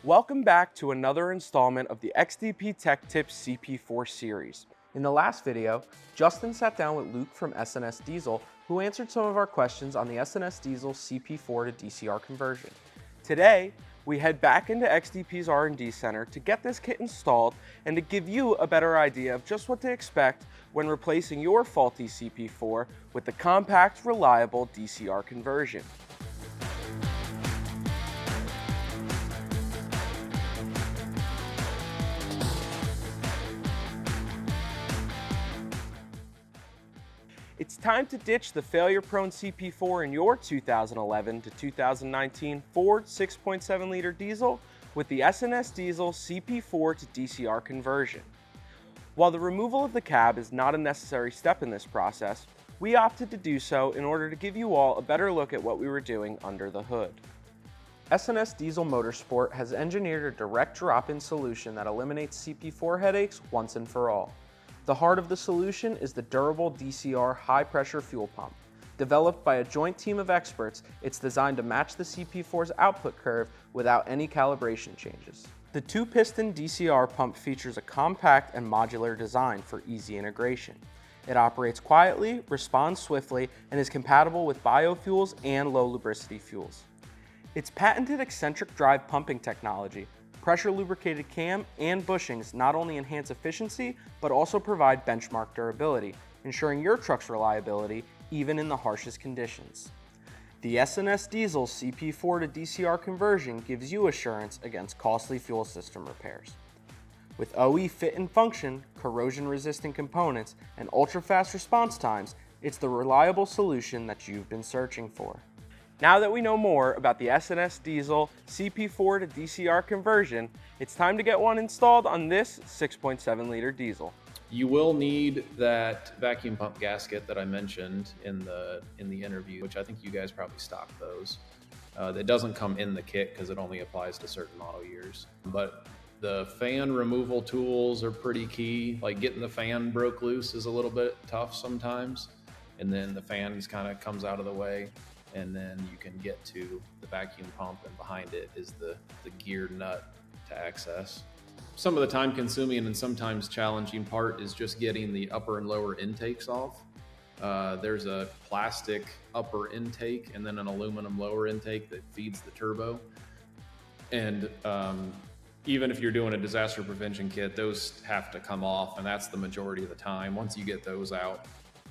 Welcome back to another installment of the XDP Tech Tips CP4 series. In the last video, Justin sat down with Luke from S&S Diesel, who answered some of our questions on the S&S Diesel CP4 to DCR conversion. Today, we head back into XDP's R&D center to get this kit installed and to give you a better idea of just what to expect when replacing your faulty CP4 with the compact, reliable DCR conversion. It's time to ditch the failure-prone CP4 in your 2011 to 2019 Ford 6.7-liter diesel with the S&S Diesel CP4 to DCR conversion. While the removal of the cab is not a necessary step in this process, we opted to do so in order to give you all a better look at what we were doing under the hood. S&S Diesel Motorsport has engineered a direct drop-in solution that eliminates CP4 headaches once and for all. The heart of the solution is the durable DCR High-Pressure Fuel Pump. Developed by a joint team of experts, it's designed to match the CP4's output curve without any calibration changes. The two-piston DCR pump features a compact and modular design for easy integration. It operates quietly, responds swiftly, and is compatible with biofuels and low lubricity fuels. Its patented eccentric drive pumping technology, pressure lubricated cam, and bushings not only enhance efficiency, but also provide benchmark durability, ensuring your truck's reliability even in the harshest conditions. The S&S Diesel CP4 to DCR conversion gives you assurance against costly fuel system repairs. With OE fit and function, corrosion-resistant components, and ultra-fast response times, it's the reliable solution that you've been searching for. Now that we know more about the S&S Diesel CP4 to DCR conversion, it's time to get one installed on this 6.7-liter diesel. You will need that vacuum pump gasket that I mentioned in the interview, which I think you guys probably stock those. That doesn't come in the kit because it only applies to certain model years. But the fan removal tools are pretty key. Like getting the fan broke loose is a little bit tough sometimes. And then the fan just kind of comes out of the way. And then you can get to the vacuum pump, and behind it is the gear nut to access. Some of the time consuming and sometimes challenging part is just getting the upper and lower intakes off. There's a plastic upper intake and then an aluminum lower intake that feeds the turbo. And even if you're doing a disaster prevention kit, those have to come off, and that's the majority of the time. Once you get those out,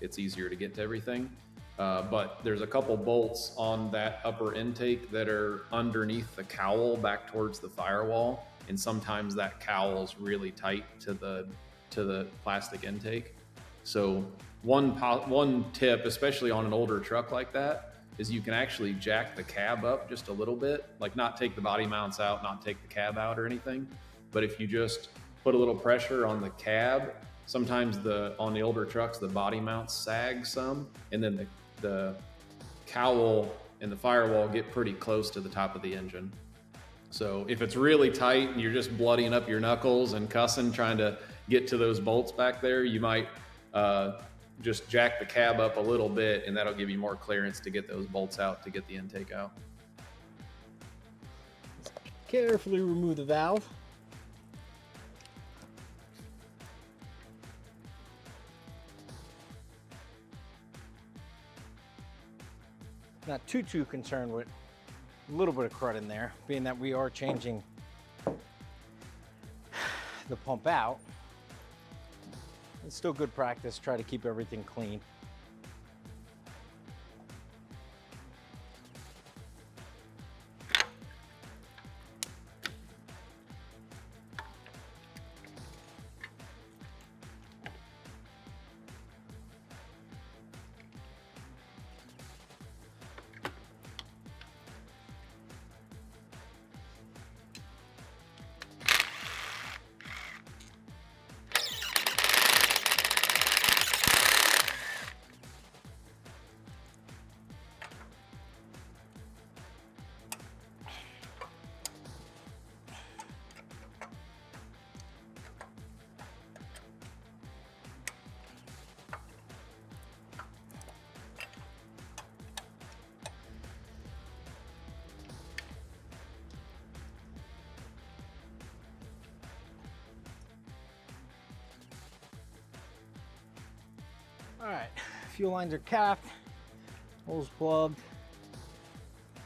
it's easier to get to everything. But there's a couple bolts on that upper intake that are underneath the cowl back towards the firewall, and sometimes that cowl is really tight to the plastic intake. So one tip, especially on an older truck like that, is you can actually jack the cab up just a little bit, like not take the body mounts out, not take the cab out or anything, but if you just put a little pressure on the cab, sometimes on the older trucks the body mounts sag some, and then the cowl and the firewall get pretty close to the top of the engine. So if it's really tight and you're just bloodying up your knuckles and cussing trying to get to those bolts back there, you might just jack the cab up a little bit, and that'll give you more clearance to get those bolts out to get the intake out. Carefully remove the valve. Not too concerned with a little bit of crud in there, being that we are changing the pump out. It's still good practice, try to keep everything clean. All right, fuel lines are capped, holes plugged.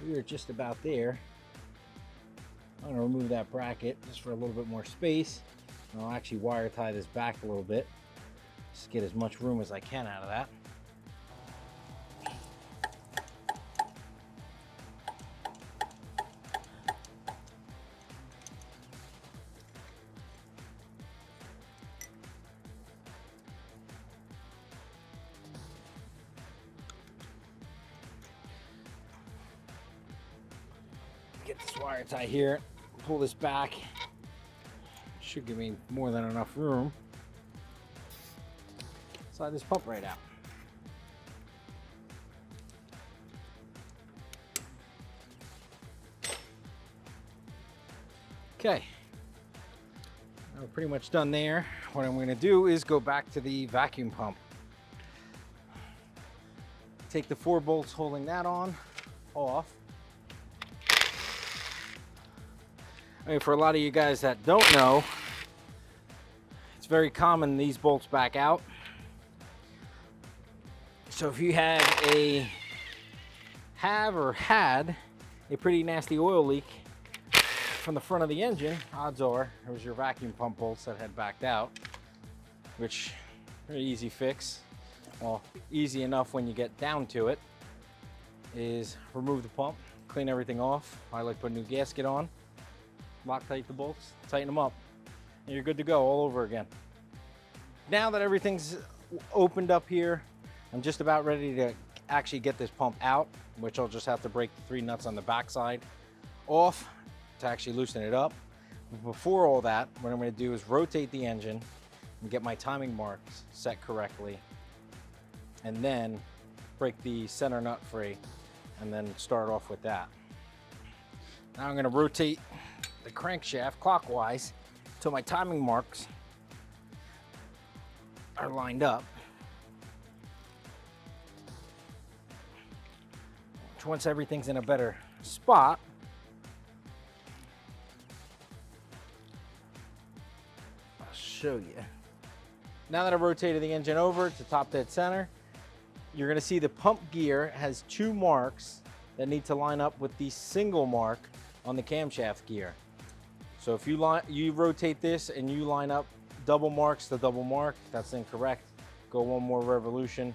We are just about there. I'm gonna remove that bracket just for a little bit more space. And I'll actually wire tie this back a little bit, just to get as much room as I can out of that. Get this wire tie here, pull this back. Should give me more than enough room. Slide this pump right out. Okay, now we're pretty much done there. What I'm going to do is go back to the vacuum pump. Take the 4 bolts holding that on off. I mean, for a lot of you guys that don't know, it's very common these bolts back out. So if you have or had a pretty nasty oil leak from the front of the engine, odds are it was your vacuum pump bolts that had backed out, which are an easy fix. Well, easy enough when you get down to it, is remove the pump, clean everything off. I like to put a new gasket on. Loctite the bolts, tighten them up, and you're good to go all over again. Now that everything's opened up here, I'm just about ready to actually get this pump out, which I'll just have to break the 3 nuts on the backside off to actually loosen it up. But before all that, what I'm going to do is rotate the engine and get my timing marks set correctly, and then break the center nut free, and then start off with that. Now I'm going to rotate the crankshaft clockwise until my timing marks are lined up. Once everything's in a better spot, I'll show you. Now that I've rotated the engine over to top dead center, you're going to see the pump gear has 2 marks that need to line up with the single mark on the camshaft gear. So if you rotate this and you line up double marks to double mark, that's incorrect. Go 1 more revolution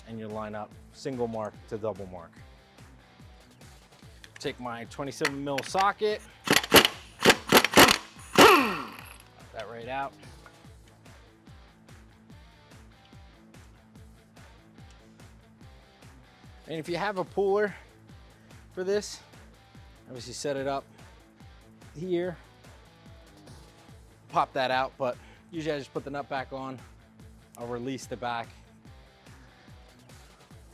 and you line up single mark to double mark. Take my 27 mil socket, pop that right out. And if you have a puller for this, obviously set it up here, pop that out, but usually I just put the nut back on. I'll release the back,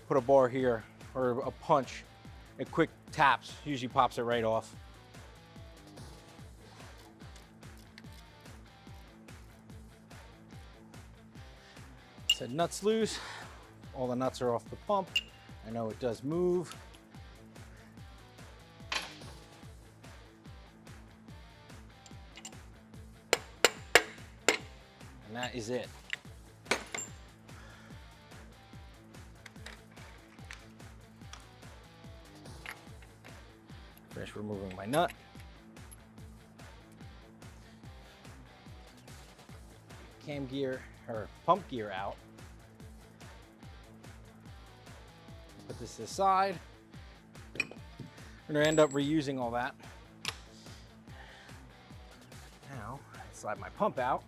put a bar here or a punch, a quick taps usually pops it right off. Said nuts loose, all the nuts are off the pump. I know it does move. And that is it. Finish removing my nut. Cam gear or pump gear out. Put this aside. We're gonna end up reusing all that. Now, slide my pump out.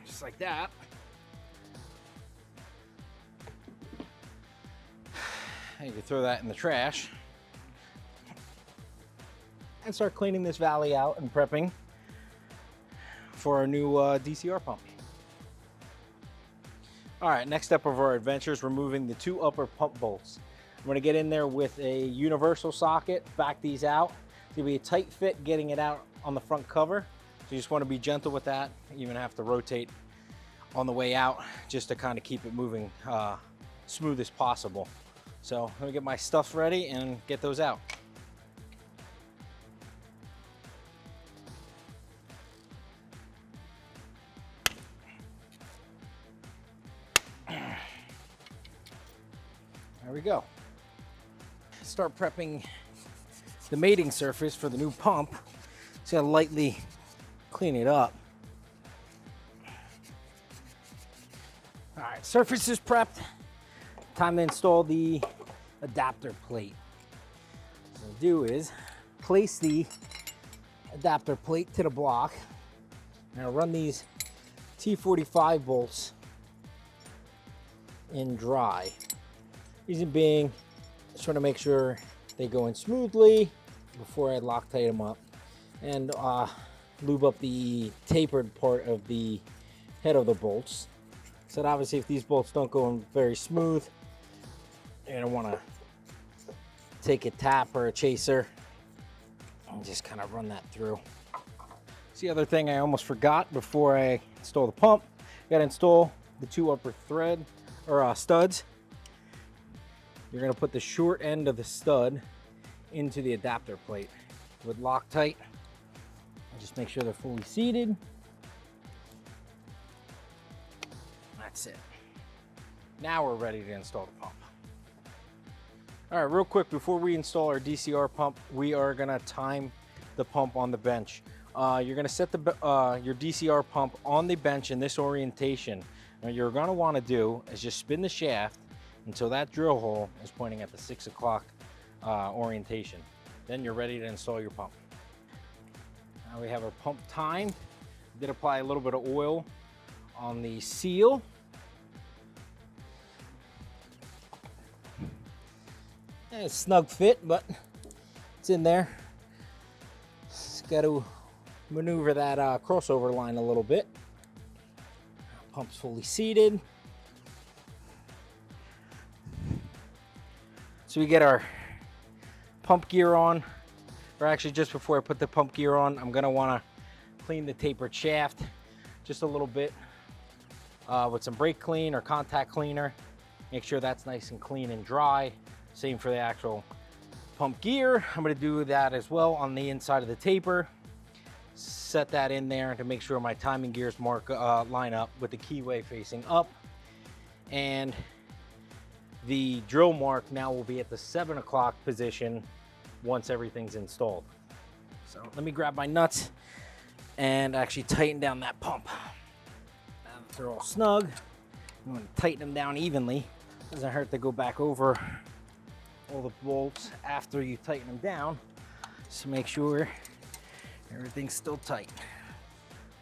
Just like that. And you can throw that in the trash. And start cleaning this valley out and prepping for our new DCR pump. All right, next step of our adventure is removing the 2 upper pump bolts. I'm gonna get in there with a universal socket, back these out. It's gonna be a tight fit getting it out on the front cover. So you just wanna be gentle with that. You even have to rotate on the way out just to kind of keep it moving smooth as possible. So I'm gonna get my stuff ready and get those out. we go. Start prepping the mating surface for the new pump. Just gonna lightly clean it up. All right, surface is prepped. Time to install the adapter plate. What I'll do is place the adapter plate to the block. And I'll run these T45 bolts in dry. Reason being, just trying to make sure they go in smoothly before I Loctite them up, and lube up the tapered part of the head of the bolts. So that obviously if these bolts don't go in very smooth, you're gonna wanna take a tap or a chaser and just kind of run that through. It's the other thing I almost forgot before I install the pump. Gotta install the 2 upper thread or studs. You're gonna put the short end of the stud into the adapter plate with Loctite. Just make sure they're fully seated. That's it. Now we're ready to install the pump. All right, real quick, before we install our DCR pump, we are gonna time the pump on the bench. You're gonna set your DCR pump on the bench in this orientation. What you're gonna wanna do is just spin the shaft until that drill hole is pointing at the 6 o'clock orientation. Then you're ready to install your pump. Now we have our pump timed. Did apply a little bit of oil on the seal. It's snug fit, but it's in there. Just got to maneuver that crossover line a little bit. Pump's fully seated. So we get our pump gear on, or actually just before I put the pump gear on, I'm gonna wanna clean the tapered shaft just a little bit with some brake clean or contact cleaner. Make sure that's nice and clean and dry. Same for the actual pump gear. I'm gonna do that as well on the inside of the taper. Set that in there to make sure my timing gears line up with the keyway facing up. And the drill mark now will be at the 7 o'clock position once everything's installed. So let me grab my nuts and actually tighten down that pump. Now that they're all snug, I'm going to tighten them down evenly. Doesn't hurt to go back over all the bolts after you tighten them down, just to make sure everything's still tight.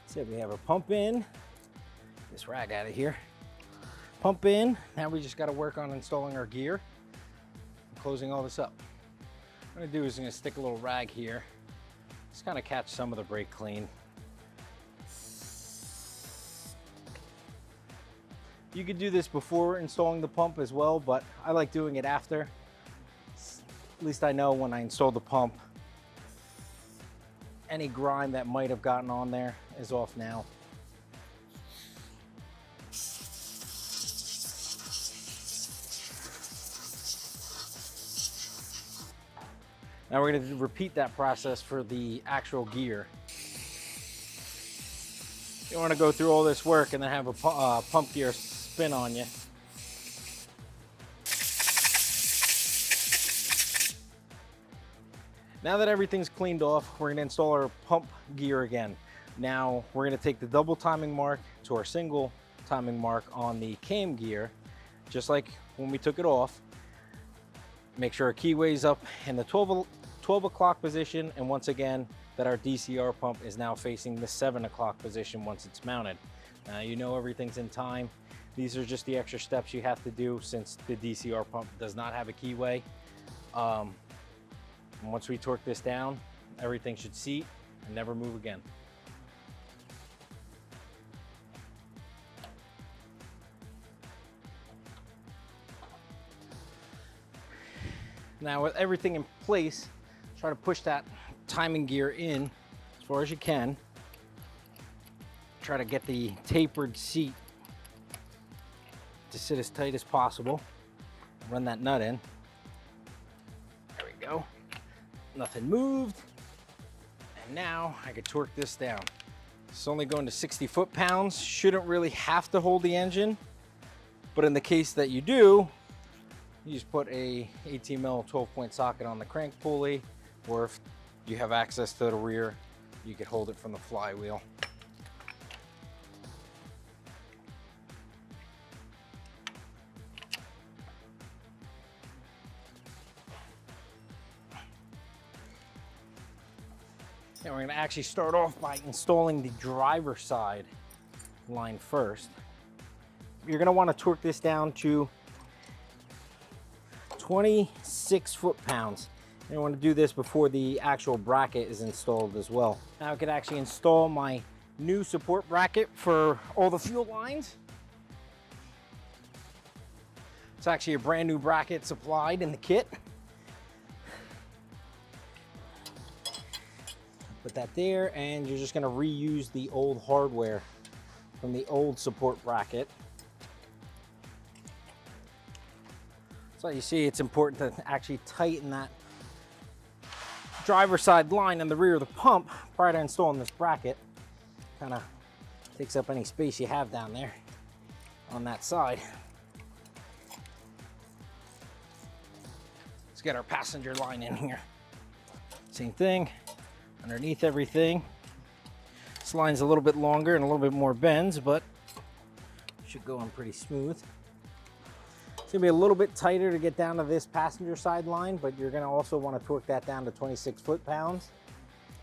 So we have a pump in. Get this rag out of here. Pump in. Now we just got to work on installing our gear and closing all this up. What I'm gonna do is I'm gonna stick a little rag here, just kind of catch some of the brake clean. You could do this before installing the pump as well, but I like doing it after. At least I know when I install the pump, any grime that might have gotten on there is off now. Now we're going to repeat that process for the actual gear. You don't want to go through all this work and then have a pump gear spin on you. Now that everything's cleaned off, we're going to install our pump gear again. Now we're going to take the double timing mark to our single timing mark on the cam gear, just like when we took it off. Make sure our keyway's up in the 12 o'clock position, and once again that our DCR pump is now facing the 7 o'clock position once it's mounted. Now you know everything's in time. These are just the extra steps you have to do since the DCR pump does not have a keyway. And once we torque this down, everything should seat and never move again. Now with everything in place, try to push that timing gear in as far as you can. Try to get the tapered seat to sit as tight as possible. Run that nut in. There we go. Nothing moved. And now I can torque this down. It's only going to 60 foot-pounds. Shouldn't really have to hold the engine, but in the case that you do, You just put a 18 mil 12-point socket on the crank pulley, or if you have access to the rear, you could hold it from the flywheel. And we're going to actually start off by installing the driver's side line first. You're going to want to torque this down to 26 foot-pounds. You want to do this before the actual bracket is installed as well. Now I could actually install my new support bracket for all the fuel lines. It's actually a brand new bracket supplied in the kit. Put that there, and you're just going to reuse the old hardware from the old support bracket. So you see, it's important to actually tighten that driver's side line in the rear of the pump prior to installing this bracket. Kind of takes up any space you have down there on that side. Let's get our passenger line in here. Same thing, underneath everything. This line's a little bit longer and a little bit more bends, but should go in pretty smooth. It's gonna be a little bit tighter to get down to this passenger side line, but you're gonna also want to torque that down to 26 foot-pounds.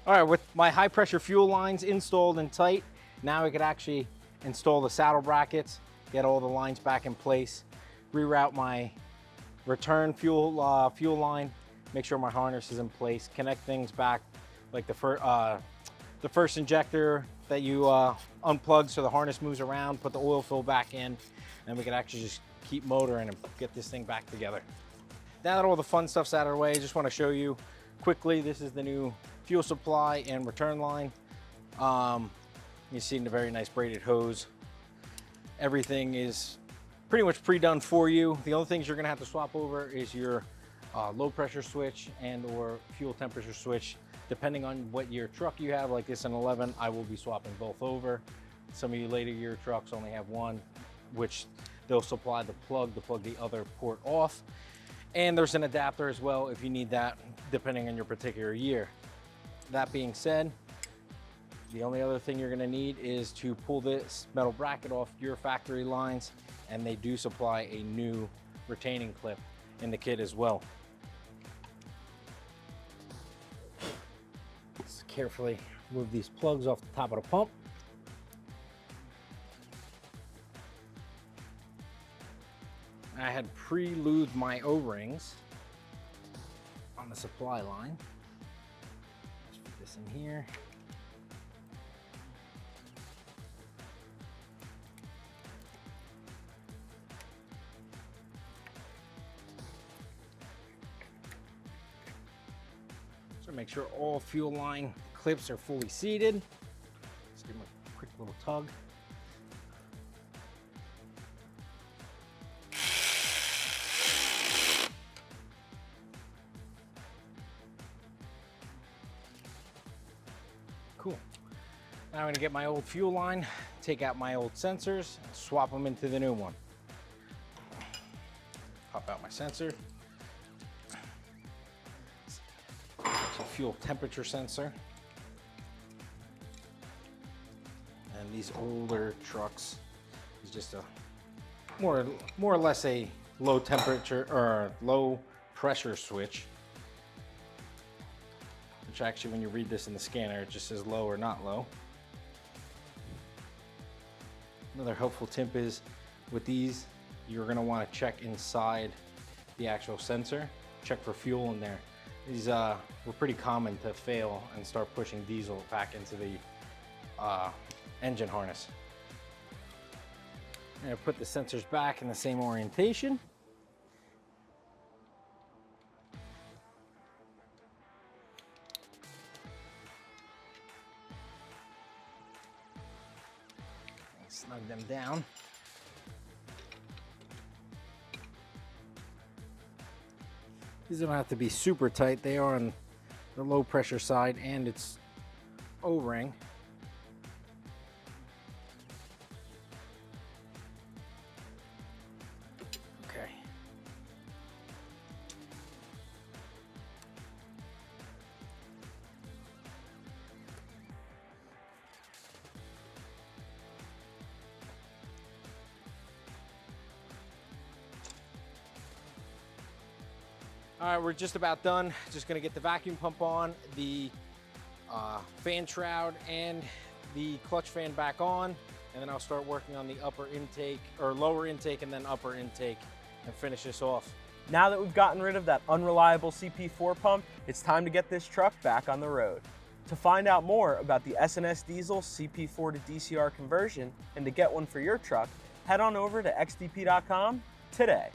All right, with my high pressure fuel lines installed and tight, now we could actually install the saddle brackets, get all the lines back in place, reroute my return fuel line, make sure my harness is in place, connect things back like the first injector that you unplug so the harness moves around, put the oil fill back in, and we can actually just keep motoring and get this thing back together. Now that all the fun stuff's out of the way, I just want to show you quickly, this is the new fuel supply and return line. You see the very nice braided hose. Everything is pretty much pre-done for you. The only things you're gonna have to swap over is your low pressure switch and or fuel temperature switch. Depending on what year truck you have, like this an 11, I will be swapping both over. Some of you later year trucks only have one, which they'll supply the plug to plug the other port off. And there's an adapter as well if you need that, depending on your particular year. That being said, the only other thing you're gonna need is to pull this metal bracket off your factory lines, and they do supply a new retaining clip in the kit as well. Just carefully remove these plugs off the top of the pump. I had pre-lubed my O-rings on the supply line. Just put this in here. So make sure all fuel line clips are fully seated. Just give them a quick little tug. Cool. Now I'm gonna get my old fuel line, take out my old sensors, and swap them into the new one. Pop out my sensor. It's a fuel temperature sensor. And these older trucks is just a more or less a low temperature or low pressure switch. Which actually, when you read this in the scanner, it just says low or not low. Another helpful tip is with these, you're gonna wanna check inside the actual sensor, check for fuel in there. These were pretty common to fail and start pushing diesel back into the engine harness. I'm gonna put the sensors back in the same orientation. Snug them down. These don't have to be super tight. They are on the low pressure side and it's O-ring. Okay. All right, we're just about done. Just gonna get the vacuum pump on, the fan shroud and the clutch fan back on, and then I'll start working on the upper intake, or lower intake and then upper intake, and finish this off. Now that we've gotten rid of that unreliable CP4 pump, it's time to get this truck back on the road. To find out more about the S&S Diesel CP4 to DCR conversion and to get one for your truck, head on over to xdp.com today.